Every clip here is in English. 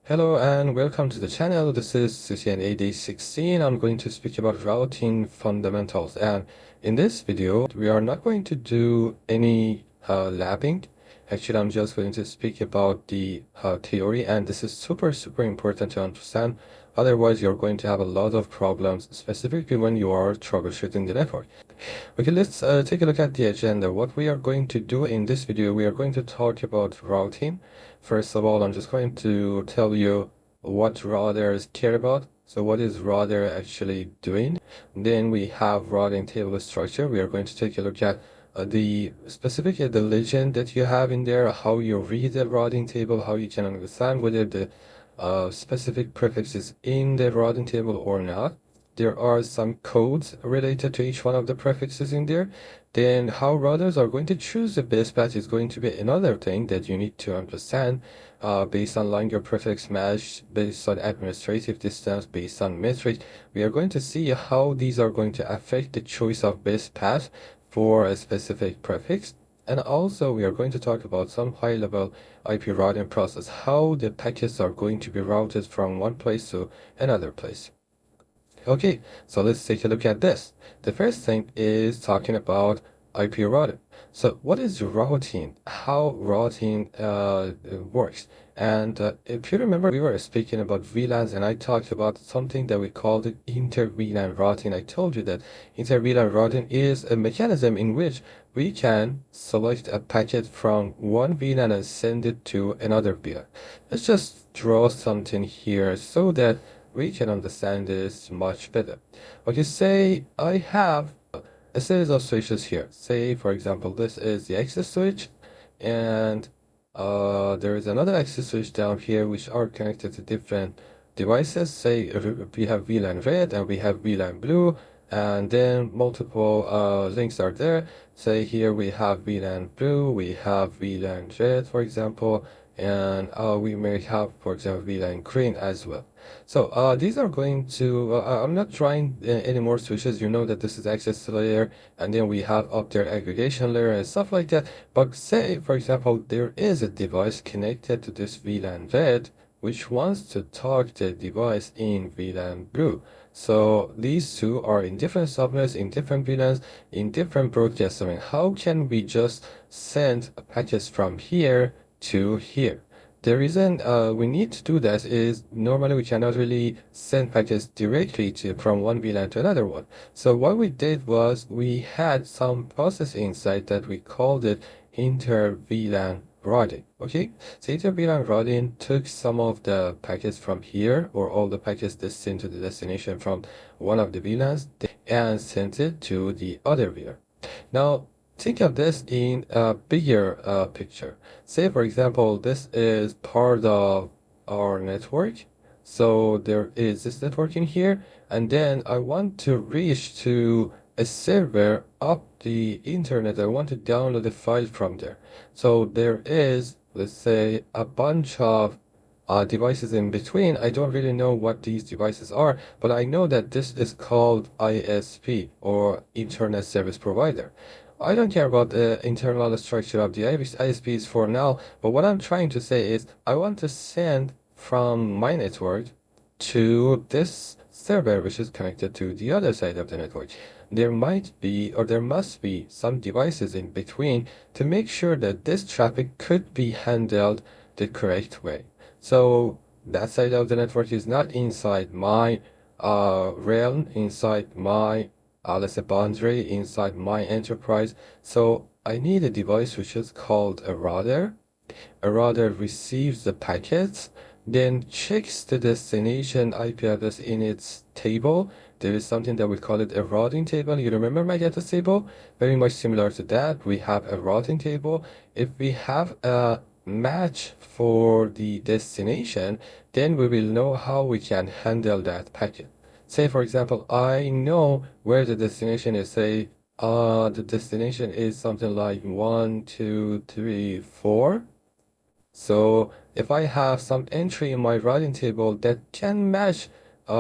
Hello and welcome to the channel. This is CCNA Day 16. I'm going to speak about routing fundamentals, and in this video we are not going to do any labbing. Actually, I'm just going to speak about the theory, and this is super important to understand. Otherwise, you're going to have a lot of problems, specifically when you are troubleshooting the network. Okay, let's take a look at the agenda. What we are going to do in this video, we are going to talk about routing. First of all, I'm just going to tell you what routers care about. So what is router actually doing? Then we have routing table structure. We are going to take a look at specifically the legend that you have in there, how you read the routing table, how you can understand whether the specific prefix is in the routing table or not. There are some codes related to each one of the prefixes in there. Then how routers are going to choose the best path is going to be another thing that you need to understand, based on longer prefix match, based on administrative distance, based on metric. We are going to see how these are going to affect the choice of best path for a specific prefix. And also we are going to talk about some high-level IP routing process, how the packets are going to be routed from one place to another place. Okay, so let's take a look at this. The first thing is talking about IP routing. So what is routing? How routing works? And if you remember, we were speaking about VLANs, and I talked about something that we called it inter-VLAN routing. I told you that inter-VLAN routing is a mechanism in which we can select a packet from one VLAN and send it to another VLAN. Let's just draw something here so that we can understand this much better. Okay, say I have a series of switches here. Say, for example, this is the access switch, and there is another access switch down here which are connected to different devices. Say we have VLAN red and we have VLAN blue, and then multiple links are there. Say here we have VLAN blue, we have VLAN red, for example, and we may have, for example, VLAN green as well. So these are going to, I'm not trying any more switches. You know that this is access layer, and then we have up there aggregation layer and stuff like that. But say, for example, there is a device connected to this VLAN red, which wants to talk to the device in VLAN blue. So these two are in different subnets, in different VLANs, in different broadcast domain. How can we just send packets from here to here? The reason we need to do that is normally we cannot really send packets directly from one VLAN to another one. So what we did was we had some process inside that we called it inter-VLAN routing. Okay, so inter-VLAN routing took some of the packets from here, or all the packets destined to the destination from one of the VLANs, and sent it to the other VLAN. Now think of this in a bigger picture. Say, for example, this is part of our network. So there is this network in here, and then I want to reach to a server up the internet. I want to download a file from there. So there is, let's say, a bunch of devices in between. I don't really know what these devices are, but I know that this is called ISP, or Internet Service Provider. I don't care about the internal structure of the ISPs for now, but what I'm trying to say is I want to send from my network to this server which is connected to the other side of the network. There might be, or there must be, some devices in between to make sure that this traffic could be handled the correct way. So that side of the network is not inside my realm, inside my let's say boundary, inside my enterprise. So I need a device which is called a router. A router receives the packets, then checks the destination IP address in its table. There is something that we call it a routing table. You remember my data table? Very much similar to that. We have a routing table. If we have a match for the destination, then we will know how we can handle that packet. Say, for example, I know where the destination is. Say, the destination is something like 1, 2, 3, 4. So if I have some entry in my routing table that can match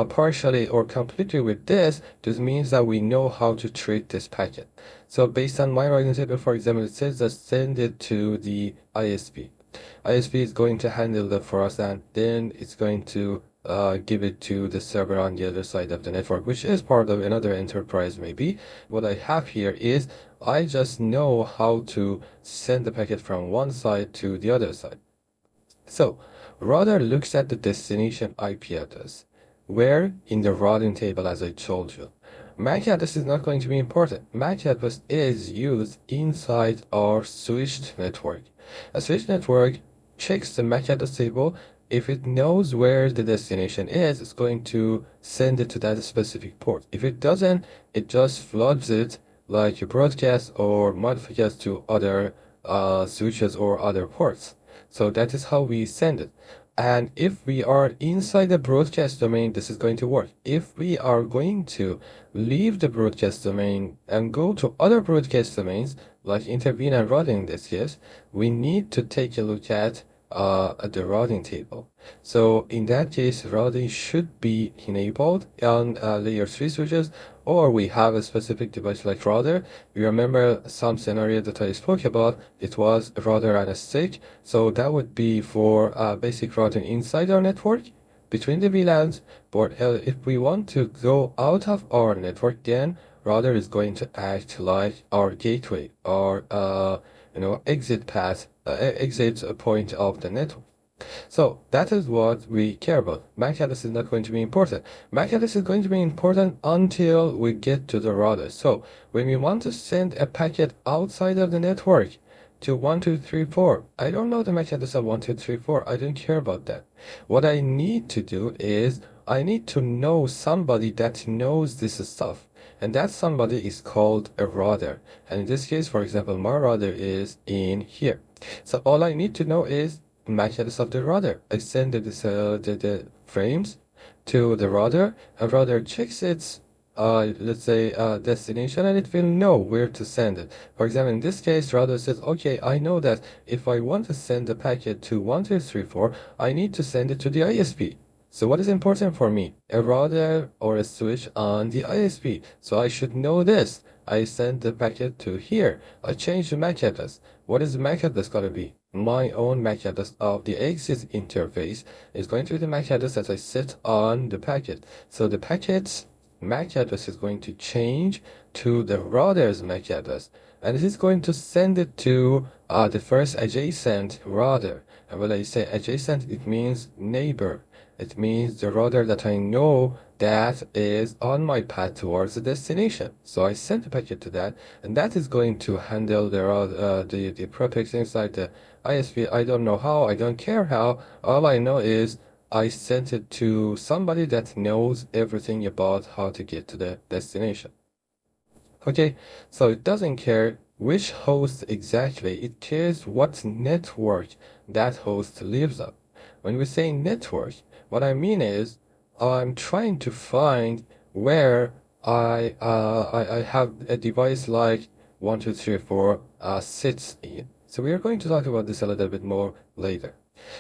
partially or completely with this means that we know how to treat this packet. So based on my routing table, for example, it says that send it to the ISP. ISP is going to handle that for us, and then it's going to give it to the server on the other side of the network, which is part of another enterprise maybe. What I have here is I just know how to send the packet from one side to the other side. So router looks at the destination IP address, where in the routing table, as I told you. MAC address is not going to be important. MAC address is used inside our switched network. A switched network checks the MAC address table. If it knows where the destination is, it's going to send it to that specific port. If it doesn't, it just floods it like a broadcast or modifies to other switches or other ports. So that is how we send it. And if we are inside the broadcast domain, this is going to work. If we are going to leave the broadcast domain and go to other broadcast domains, like intervene and routing in this case, we need to take a look at the routing table. So in that case, routing should be enabled on layer 3 switches, or we have a specific device like router. You remember some scenario that I spoke about, it was a router and a stick. So that would be for basic routing inside our network between the VLANs. But if we want to go out of our network, then router is going to act like our gateway, our exit path, exit point of the network. So that is what we care about. MAC address is not going to be important. MAC address is going to be important until we get to the router. So when we want to send a packet outside of the network to 1234, I don't know the MAC address of 1234. I don't care about that. What I need to do is I need to know somebody that knows this stuff. And that somebody is called a router. And in this case, for example, my router is in here. So all I need to know is MAC address of the router. I send the frames to the router, and router checks its let's say destination, and it will know where to send it. For example, in this case, router says, okay, I know that if I want to send the packet to 1234, I need to send it to the ISP. So what is important for me? A router or a switch on the ISP. So I should know this. I send the packet to here. I change the MAC address. What is the MAC address going to be? My own MAC address of the exit interface is going to be the MAC address that I set on the packet. So the packet's MAC address is going to change to the router's MAC address, and it is going to send it to the first adjacent router. And when I say adjacent, it means neighbor. It means the router that I know that is on my path towards the destination. So I send the packet to that, and that is going to handle the prefix inside the ISP. I don't know how, I don't care how. All I know is I sent it to somebody that knows everything about how to get to the destination. Okay, so it doesn't care which host exactly, it cares what network that host lives on. When we say network, what I mean is I'm trying to find where I have a device like 1234 sits in. So we are going to talk about this a little bit more later.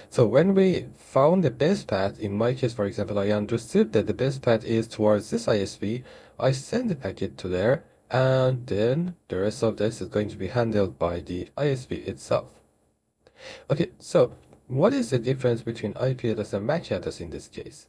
So when we found the best path, in my case, for example, I understood that the best path is towards this ISP. I send the packet to there, and then the rest of this is going to be handled by the ISP itself. Okay, so what is the difference between IP address and MAC address in this case?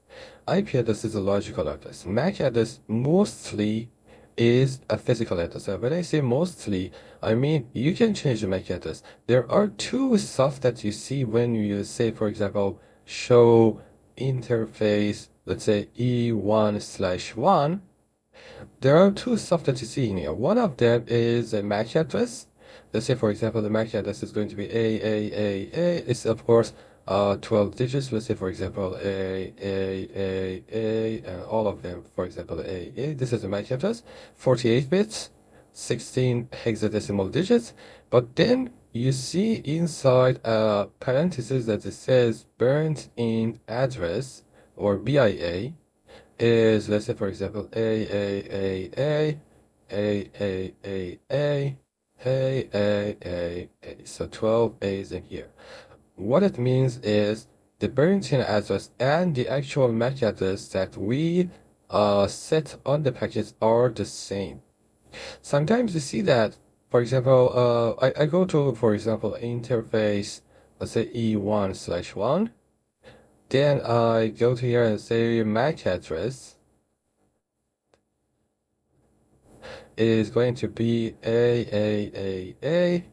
IP address is a logical address. MAC address mostly is a physical address. And when I say mostly, I mean you can change the MAC address. There are two stuff that you see when you say, for example, show interface, let's say E1/1. There are two stuff that you see in here. One of them is a MAC address. Let's say, for example, the MAC address is going to be A. It's, of course, 12 digits. Let's say, for example, A, and all of them, for example, A. This is the MAC address, 48 bits, 16 hexadecimal digits. But then you see inside parentheses that it says burnt in address, or BIA, is, let's say, for example, A. So 12 A's in here. What it means is the burnt-in address and the actual MAC address that we set on the packets are the same. Sometimes you see that, for example, I go to, for example, interface let's say E1/1. Then I go to here and say MAC address is going to be A,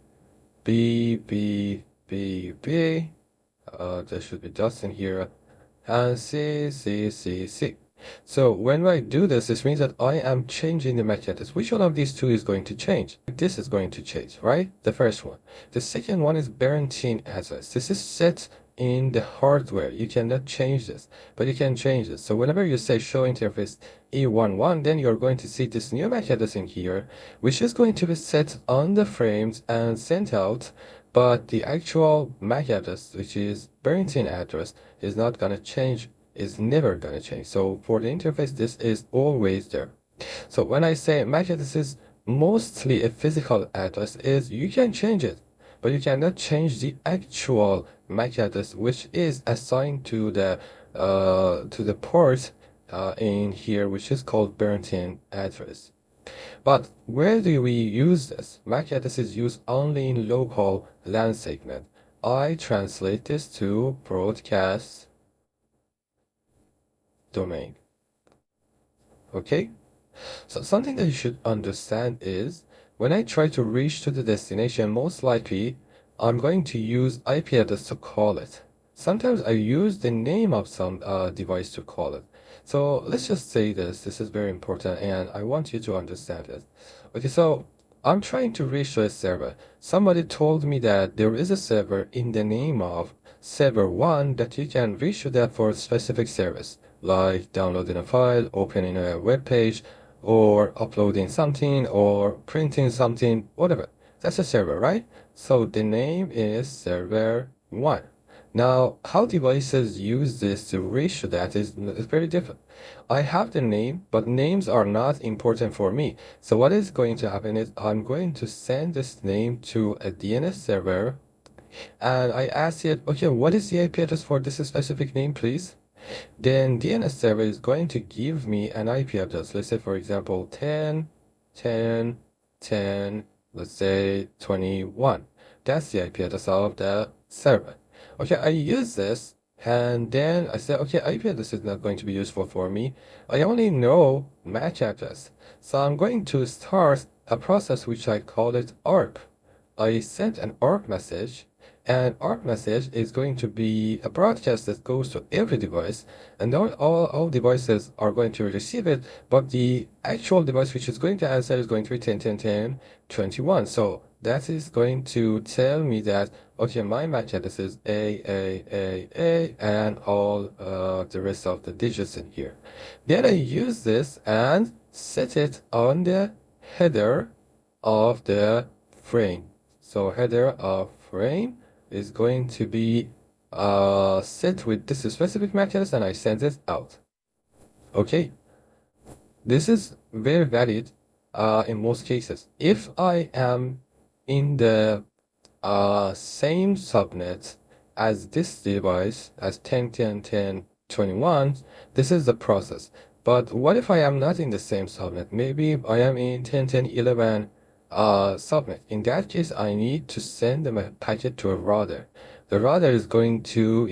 B. There should be dots in here, and C. So when I do this, this means that I am changing the MAC address. Which one of these two is going to change? This is going to change, right? The first one. The second one is Bernstein address. This is set in the hardware. You cannot change this, but you can change this. So whenever you say show interface E11, then you're going to see this new MAC address in here, which is going to be set on the frames and sent out, but the actual MAC address, which is Bernstein address, is not going to change, is never going to change. So for the interface, this is always there. So when I say MAC address is mostly a physical address, is you can change it, but you cannot change the actual MAC address, which is assigned to the port in here, which is called Bernstein address. But where do we use this? MAC address is used only in local LAN segment. I translate this to broadcast domain. Okay? So something that you should understand is when I try to reach to the destination, most likely I'm going to use IP address to call it. Sometimes I use the name of some device to call it. So let's just say this is very important and I want you to understand it. Okay, so I'm trying to reach to a server. Somebody told me that there is a server in the name of server 1 that you can reach to that for a specific service, like downloading a file, opening a web page, or uploading something, or printing something, whatever. That's a server, right? So the name is server 1. Now, how devices use this to reach to that is very different. I have the name, but names are not important for me. So what is going to happen is I'm going to send this name to a DNS server, and I ask it, okay, what is the IP address for this specific name, please? Then DNS server is going to give me an IP address. Let's say, for example, 10, 10, 10, let's say 21. That's the IP address of the server. Okay, I use this, and then I say, okay, IP address is not going to be useful for me. I only know MAC address. So I'm going to start a process which I call it ARP. I sent an ARP message, and ARP message is going to be a broadcast that goes to every device, and all devices are going to receive it, but the actual device which is going to answer is going to be 10, 10, 10, 21. So that is going to tell me that, okay, my MAC address is A, and all the rest of the digits in here. Then I use this and set it on the header of the frame. So header of frame is going to be set with this specific MAC address, and I send it out. Okay, this is very valid in most cases. If I am in the same subnet as this device, as 10, 10, 10, 21, this is the process. But what if I am not in the same subnet? Maybe I am in 10, 10, 11 subnet. In that case, I need to send them a packet to a router. The router is going to,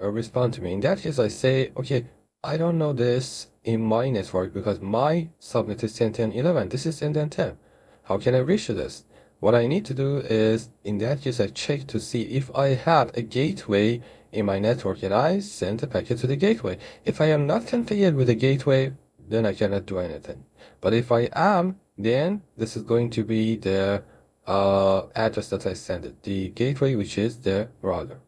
respond to me. In that case, I say, okay, I don't know this in my network because my subnet is 10, 10, 11. This is 10, 10, 10. How can I reach to this? What I need to do is, in that case, I check to see if I have a gateway in my network, and I send a packet to the gateway. If I am not configured with a gateway, then I cannot do anything. But if I am, then this is going to be the address that I send it, the gateway, which is the router.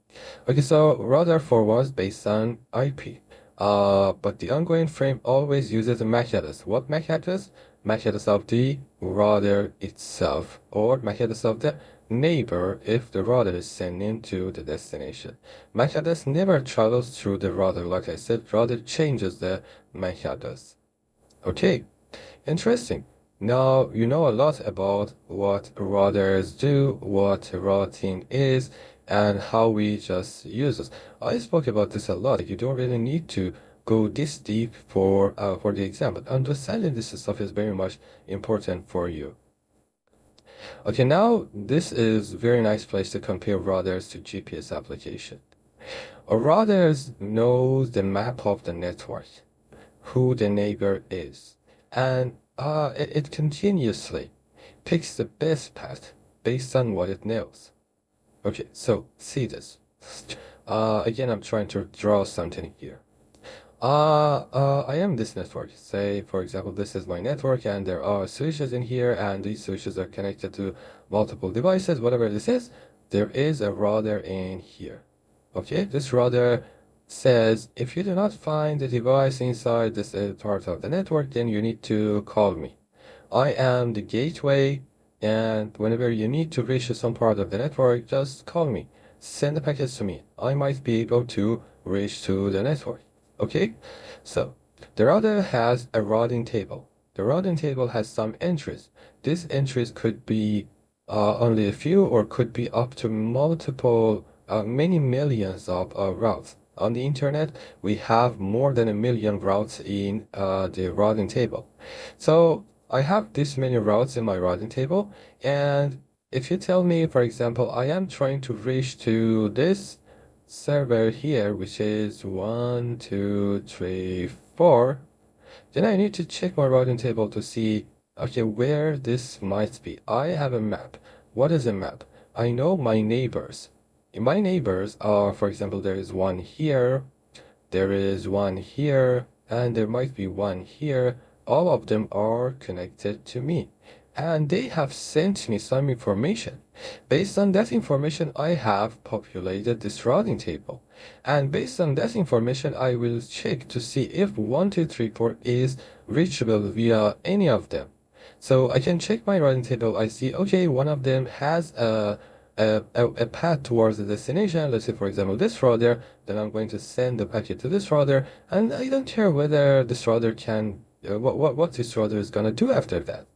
Okay, so router forwards based on IP. But the ongoing frame always uses a MAC address. What MAC address? MAC address of the router itself, or MAC address of the neighbor if the router is sending to the destination. MAC address never travels through the router. Like I said, router changes the MAC address. Okay, interesting. Now you know a lot about what routers do, what routing is, and how we just use this. I spoke about this a lot. You don't really need to go this deep for the exam, but understanding this stuff is very much important for you. Okay, now this is a very nice place to compare routers to GPS application. A routers knows the map of the network, who the neighbor is, and it continuously picks the best path based on what it knows. Okay, so see this. Again, I'm trying to draw something here. I am this network. Say, for example, this is my network, and there are switches in here, and these switches are connected to multiple devices, whatever this is. There is a router in here. Okay, this router says if you do not find the device inside this part of the network, then you need to call me. I am the gateway, and whenever you need to reach some part of the network, just call me. Send the packets to me. I might be able to reach to the network. Okay, so the router has a routing table. The routing table has some entries. These entries could be only a few, or could be up to multiple, many millions of routes. On the internet, we have more than 1 million routes in the routing table. So I have this many routes in my routing table, and if you tell me, for example, I am trying to reach to this server here, which is 1, 2, 3, 4, then I need to check my routing table to see, okay, where this might be. I have a map. What is a map? I know my neighbors. My neighbors are, for example, there is one here, there is one here, and there might be one here. All of them are connected to me, and they have sent me some information. Based on that information, I have populated this routing table. And based on that information, I will check to see if 1, 2, 3, 4 is reachable via any of them. So I can check my routing table. I see, okay, one of them has a path towards the destination. Let's say, for example, this router. Then I'm going to send the packet to this router. And I don't care whether this router can, what this router is going to do after that.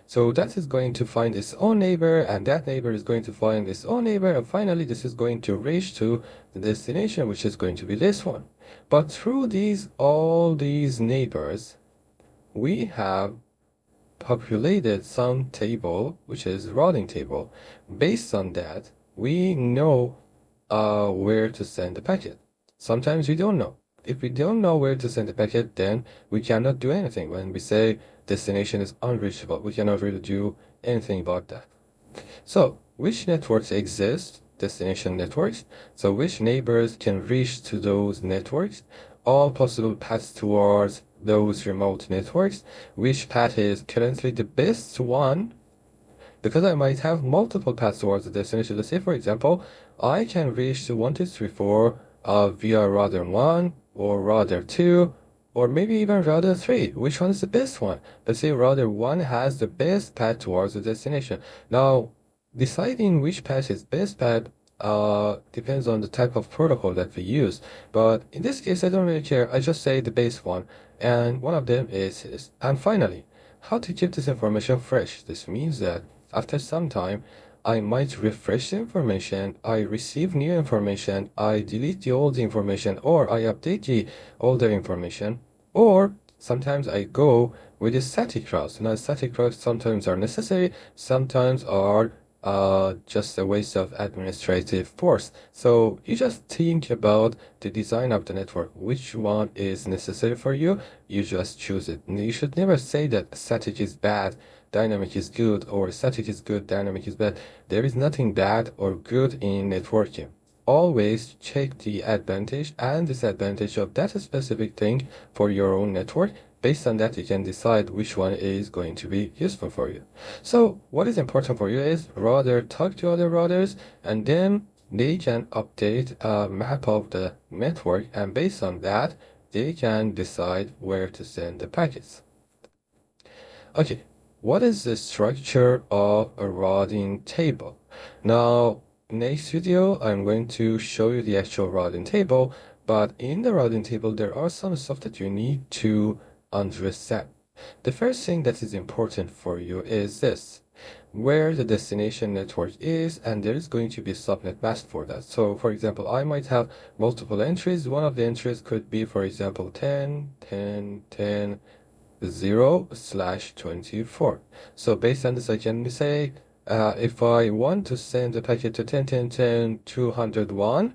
So that is going to find its own neighbor, and that neighbor is going to find its own neighbor, and finally this is going to reach to the destination, which is going to be this one. But through all these neighbors, we have populated some table, which is routing table. Based on that, we know where to send the packet. Sometimes we don't know. If we don't know where to send the packet, then we cannot do anything. When we say destination is unreachable, we cannot really do anything about that. So, which networks exist? Destination networks. So, which neighbors can reach to those networks? All possible paths towards those remote networks. Which path is currently the best one? Because I might have multiple paths towards the destination. Let's say, for example, I can reach to 1, 2, 3, 4 via router 1 or router 2, or maybe even router 3. Which one is the best one? Let's say router 1 has the best path towards the destination. Now, deciding which path is best path depends on the type of protocol that we use. But in this case, I don't really care. I just say the base one, and one of them is this. And finally, how to keep this information fresh. This means that after some time, I might refresh the information, I receive new information, I delete the old information, or I update the older information, or sometimes I go with the static routes. Now, static routes sometimes are necessary, sometimes are just a waste of administrative force. So you just think about the design of the network, which one is necessary for you, you just choose it. And you should never say that static is bad, dynamic is good, or static is good, dynamic is bad. There is nothing bad or good in networking. Always check the advantage and disadvantage of that specific thing for your own network. Based on that, you can decide which one is going to be useful for you. So what is important for you is rather talk to other routers, and then they can update a map of the network, and based on that, they can decide where to send the packets. Okay, what is the structure of a routing table? Now, next video, I'm going to show you the actual routing table, but in the routing table, there are some stuff that you need to understand. The first thing that is important for you is this, where the destination network is, and there is going to be a subnet mask for that. So for example, I might have multiple entries. One of the entries could be, for example, 10, 10, 10, 0/24. So based on this, I can say If I want to send a packet to 10.10.10.201,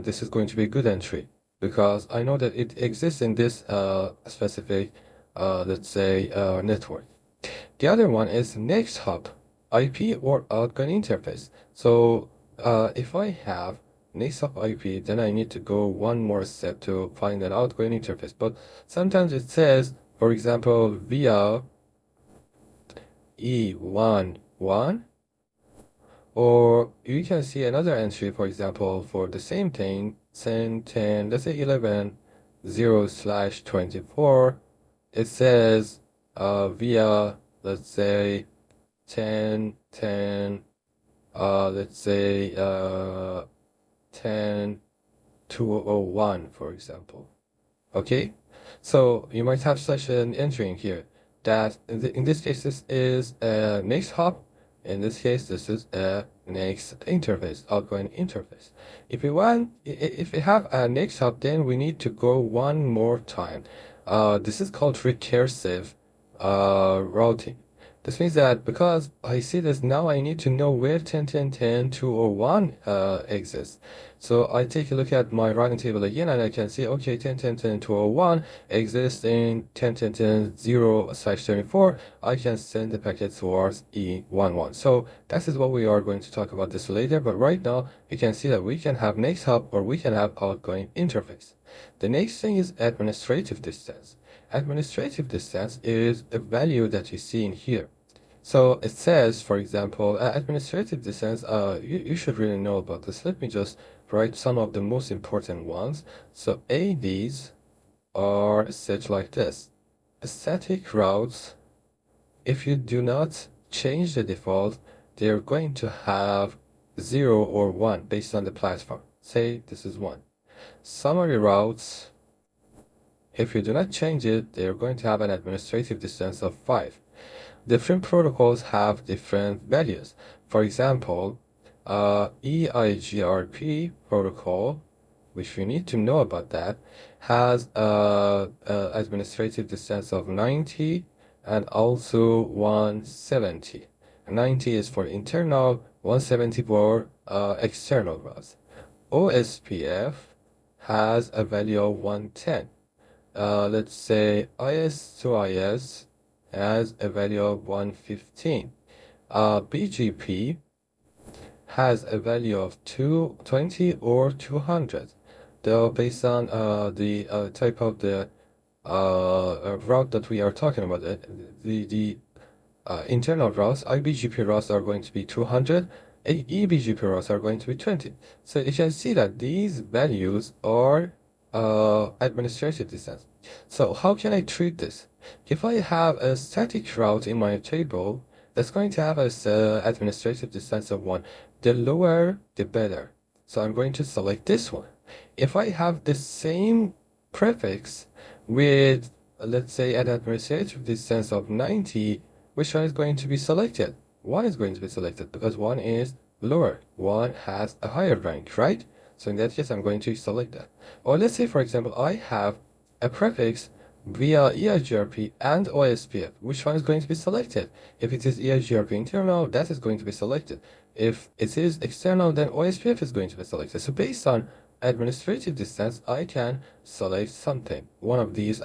this is going to be a good entry because I know that it exists in this specific, let's say, network. The other one is next hop IP or outgoing interface. So if I have next hop IP, then I need to go one more step to find an outgoing interface. But sometimes it says, for example, via E11, or you can see another entry, for example, for the same thing, 10, let's say 11, 0/24. It says via, let's say, 10, let's say 10/201, for example. Okay, so you might have such an entry in here that in this case this is a next hop. In this case, this is a next interface, outgoing interface. If we have a next hop, then we need to go one more time. This is called recursive routing. This means that because I see this now, I need to know where 10.10.10.201 exists. So I take a look at my routing table again, and I can see, okay, 10.10.10.201 exists in 10.10.10/34. I can send the packet towards E11. So that is what we are going to talk about this later. But right now, you can see that we can have next hop or we can have outgoing interface. The next thing is administrative distance. Administrative distance is a value that you see in here. So it says, for example, administrative distance, you should really know about this. Let me just write some of the most important ones. So ADs are set like this. Static routes, if you do not change the default, they're going to have 0 or 1 based on the platform. Say this is 1. Summary routes, if you do not change it, they're going to have an administrative distance of 5. Different protocols have different values. For example, EIGRP protocol, which you need to know about that, has a administrative distance of 90 and also 170. 90 is for internal, 170 for external routes. OSPF has a value of 110. Let's say IS to IS has a value of 115. BGP has a value of 220 or 200, though based on the type of the route that we are talking about. The internal routes, IBGP routes are going to be 200, EBGP routes are going to be 20. So you can see that these values are administrative distance. So how can I treat this? If I have a static route in my table, that's going to have an administrative distance of 1. The lower, the better. So I'm going to select this one. If I have the same prefix with, let's say, an administrative distance of 90, which one is going to be selected? 1 is going to be selected because 1 is lower. 1 has a higher rank, right? So in that case, I'm going to select that. Or let's say, for example, I have a prefix via EIGRP and OSPF. Which one is going to be selected? If it is EIGRP internal, that is going to be selected. If it is external, then OSPF is going to be selected. So based on administrative distance, I can select something, one of these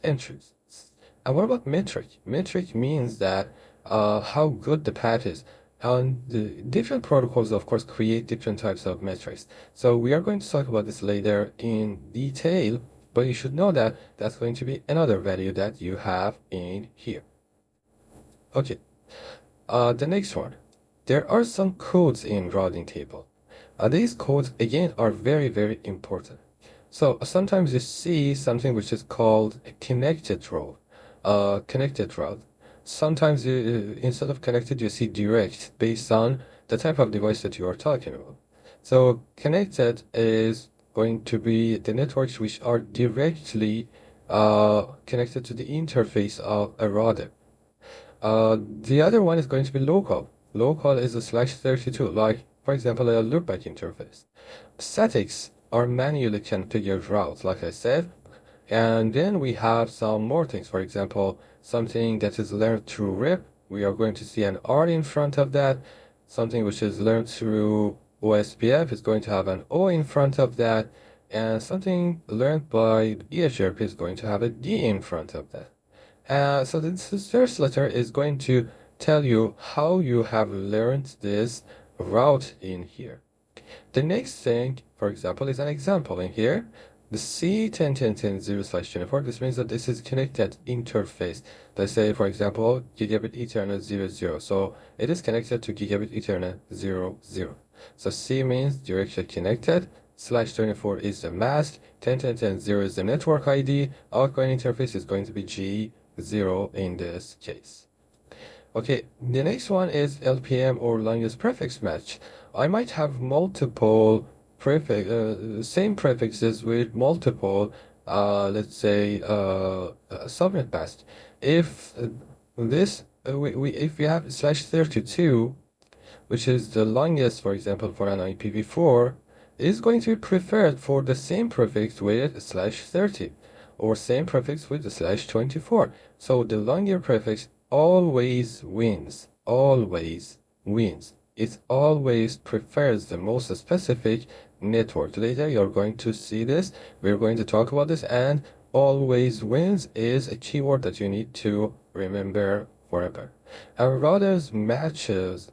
entries. And what about metric? Metric means that how good the path is. And the different protocols, of course, create different types of metrics. So we are going to talk about this later in detail, but you should know that that's going to be another value that you have in here. Okay, the next one. There are some codes in routing table. These codes, again, are very, very important. So sometimes you see something which is called a connected route. Sometimes instead of connected, you see direct based on the type of device that you are talking about. So connected is going to be the networks which are directly connected to the interface of a router. The other one is going to be local. Local is a /32, like, for example, a loopback interface. Statics are manually configured routes, like I said. And then we have some more things. For example, something that is learned through RIP we are going to see an R in front of that. Something which is learned through OSPF is going to have an O in front of that. And something learned by EHRP is going to have a D in front of that. So this first letter is going to tell you how you have learned this route in here. The next thing, for example, is an example in here. The C10.10.10.0/24, this means that this is connected interface. Let's say, for example, gigabit Ethernet 00. So it is connected to gigabit Ethernet 00. So C means directly connected. /24 is the mask. 10.10.10.0 is the network ID. Outgoing interface is going to be G0 in this case. Okay, the next one is LPM or longest prefix match. I might have multiple same prefixes with multiple, let's say, subnet mask. If if we have /32, which is the longest, for example, for an IPv4, is going to be preferred for the same prefix with /30 or same prefix with /24. So the longer prefix always wins. Always wins. It always prefers the most specific network. Later you're going to see this. We're going to talk about this, and always wins is a keyword that you need to remember forever. And router matches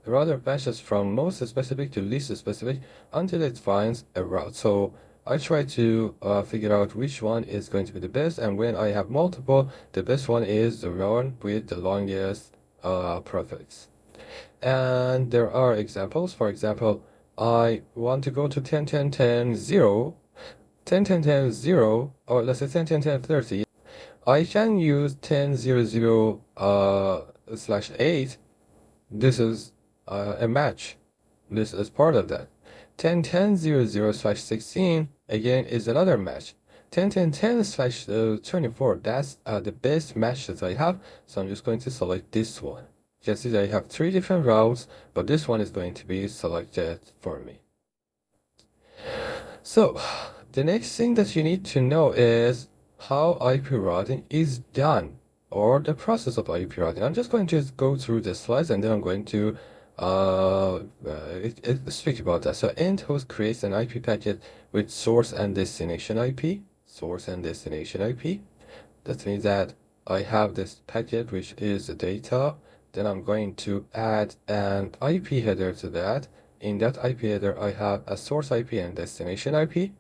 from most specific to least specific until it finds a route. So I try to figure out which one is going to be the best, and when I have multiple, the best one is the one with the longest prefix. And there are examples. For example, I want to go to 10.10.10.0, 10.10.10.0, or let's say 10.10.10.30. I can use 10.00/8. This is a match. This is part of that. 10.10.00/16 again is another match. 10.10.10/24, that's the best match that I have, so I'm just going to select this one. You can see that I have 3 different routes, but this one is going to be selected for me. So the next thing that you need to know is how IP routing is done, or the process of IP routing. I'm just going to go through the slides, and then I'm going to speak about that. So end host creates an IP packet with source and destination IP. Source and destination IP. That means that I have this packet which is the data. Then I'm going to add an IP header to that. In that IP header, I have a source IP and destination IP.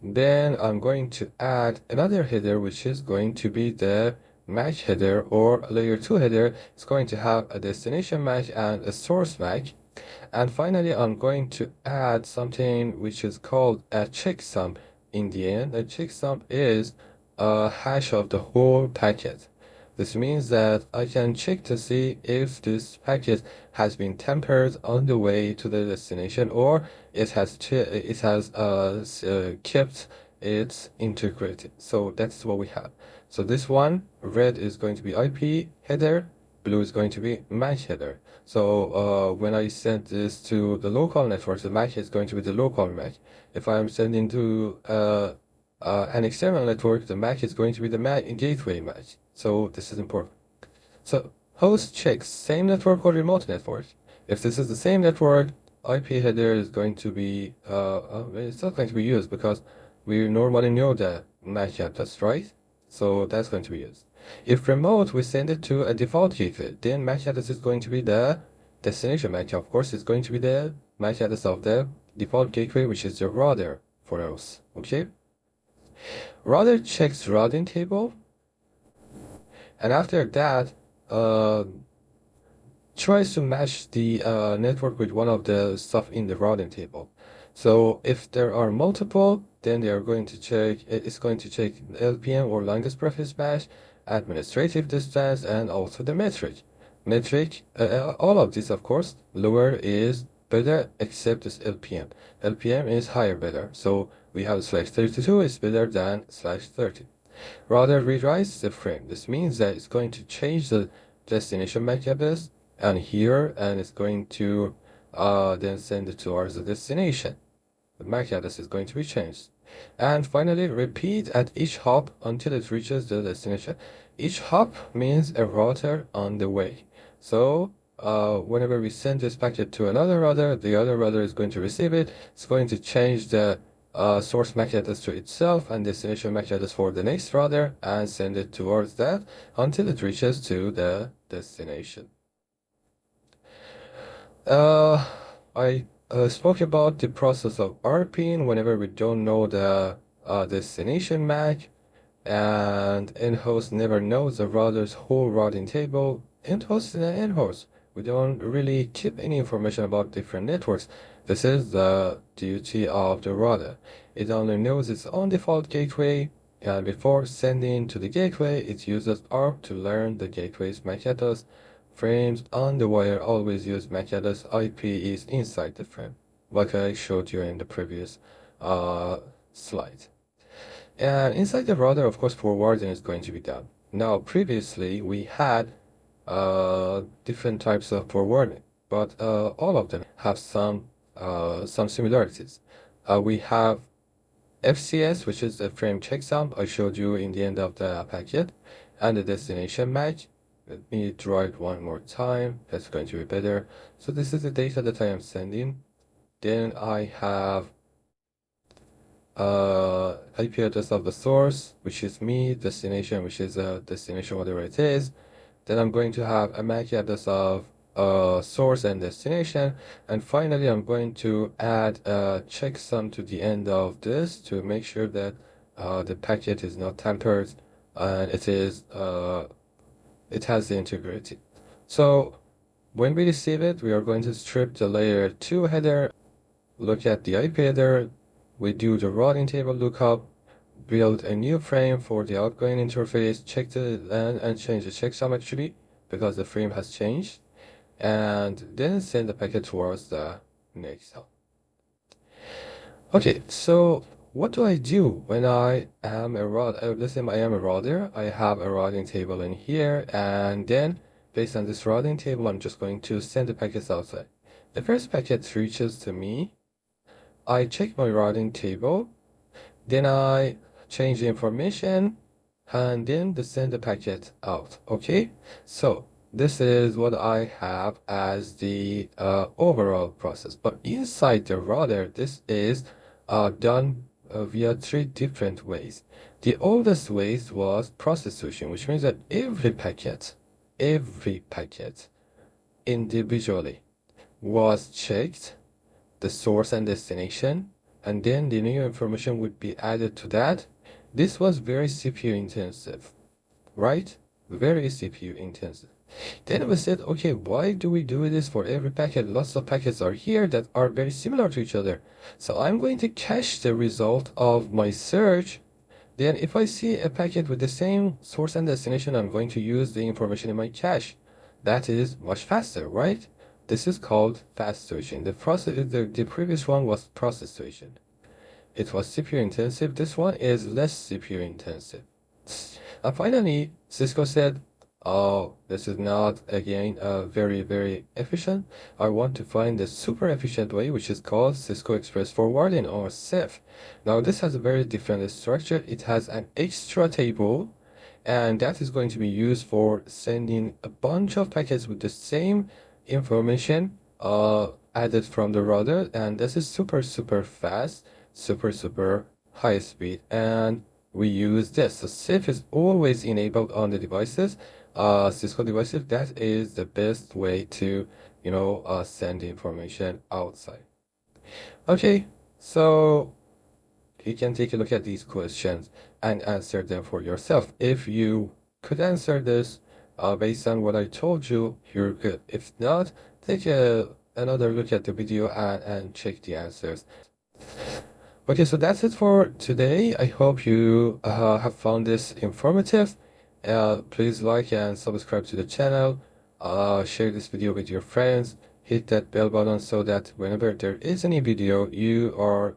Then I'm going to add another header, which is going to be the MAC header, or layer 2 header. It's going to have a destination MAC and a source MAC. And finally, I'm going to add something which is called a checksum in the end. A checksum is a hash of the whole packet. This means that I can check to see if this packet has been tampered on the way to the destination, or it has kept its integrity. So that's what we have. So this one, red is going to be IP header, blue is going to be MAC header. So when I send this to the local network, the MAC is going to be the local MAC. If I'm sending to an external network, the MAC is going to be the gateway MAC. So this is important. So host checks same network or remote network. If this is the same network, IP header is going to be it's not going to be used because we normally know the MAC address, right? So that's going to be used. If remote, we send it to a default gateway. Then MAC address is going to be the destination MAC. Of course, it's going to be the MAC address of the default gateway, which is the router for us. Okay. Router checks routing table. And after that, tries to match the network with one of the stuff in the routing table. So if there are multiple, then they are going to check, it's going to check LPM or longest prefix match, administrative distance, and also the metric. All of this, of course, lower is better except this LPM. LPM is higher better. So we have /32 is better than /30. Router rewrites the frame. This means that it's going to change the destination MAC address and here, and it's going to then send it towards the destination. The MAC address is going to be changed. And finally, repeat at each hop until it reaches the destination. Each hop means a router on the way. So whenever we send this packet to another router, the other router is going to receive it. It's going to change the source MAC address to itself and destination MAC address for the next router and send it towards that until it reaches to the destination. I spoke about the process of RPing whenever we don't know the destination MAC, and in-host never knows the router's whole routing table. In-host and in-host, we don't really keep any information about different networks. This is the duty of the router. It only knows its own default gateway, and before sending to the gateway, it uses ARP to learn the gateway's MAC address. Frames on the wire always use MAC address. IP is inside the frame, like I showed you in the previous slide. And inside the router, of course, forwarding is going to be done. Now, previously we had different types of forwarding, but all of them have some similarities. We have FCS, which is the frame checksum I showed you in the end of the packet, and the destination match. Let me draw it one more time. That's going to be better. So this is the data that I am sending. Then I have IP address of the source, which is me, destination, which is destination, whatever it is. Then I'm going to have a MAC address of source and destination, and finally I'm going to add a checksum to the end of this to make sure that the packet is not tampered and it has the integrity. So when we receive it, we are going to strip the layer 2 header, look at the IP header, we do the routing table lookup, build a new frame for the outgoing interface, check the LAN and change the checksum actually because the frame has changed, and then send the packet towards the next hop. Okay, so what do I do when I am a router? Let's say I am a router. I have a routing table in here, and then based on this routing table, I'm just going to send the packets outside. The first packet reaches to me. I check my routing table, then I change the information, and then send the packet out. Okay, so this is what I have as the overall process. But inside the router, this is done via 3 different ways. The oldest way was process switching, which means that every packet individually was checked, the source and destination, and then the new information would be added to that. This was very CPU intensive, right? Very CPU intensive. Then we said, okay, why do we do this for every packet? Lots of packets are here that are very similar to each other. So I'm going to cache the result of my search. Then if I see a packet with the same source and destination, I'm going to use the information in my cache. That is much faster, right? This is called fast switching. The previous one was process switching. It was CPU intensive. This one is less CPU intensive. And finally, Cisco said, oh, this is not, again, very, very efficient. I want to find the super efficient way, which is called Cisco Express Forwarding, or CEF. Now, this has a very different structure. It has an extra table, and that is going to be used for sending a bunch of packets with the same information added from the router. And this is super, super fast, super high speed. And we use this. So CEF is always enabled on the devices. Cisco devices, that is the best way to, send information outside. Okay, so you can take a look at these questions and answer them for yourself. If you could answer this based on what I told you, you're good. If not, take another look at the video and check the answers. Okay, so that's it for today. I hope you have found this informative. Please like and subscribe to the channel. Share this video with your friends. Hit that bell button so that whenever there is any video, you are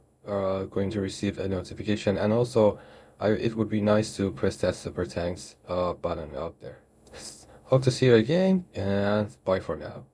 going to receive a notification. And also, it would be nice to press that super thanks button out there. Hope to see you again, and bye for now.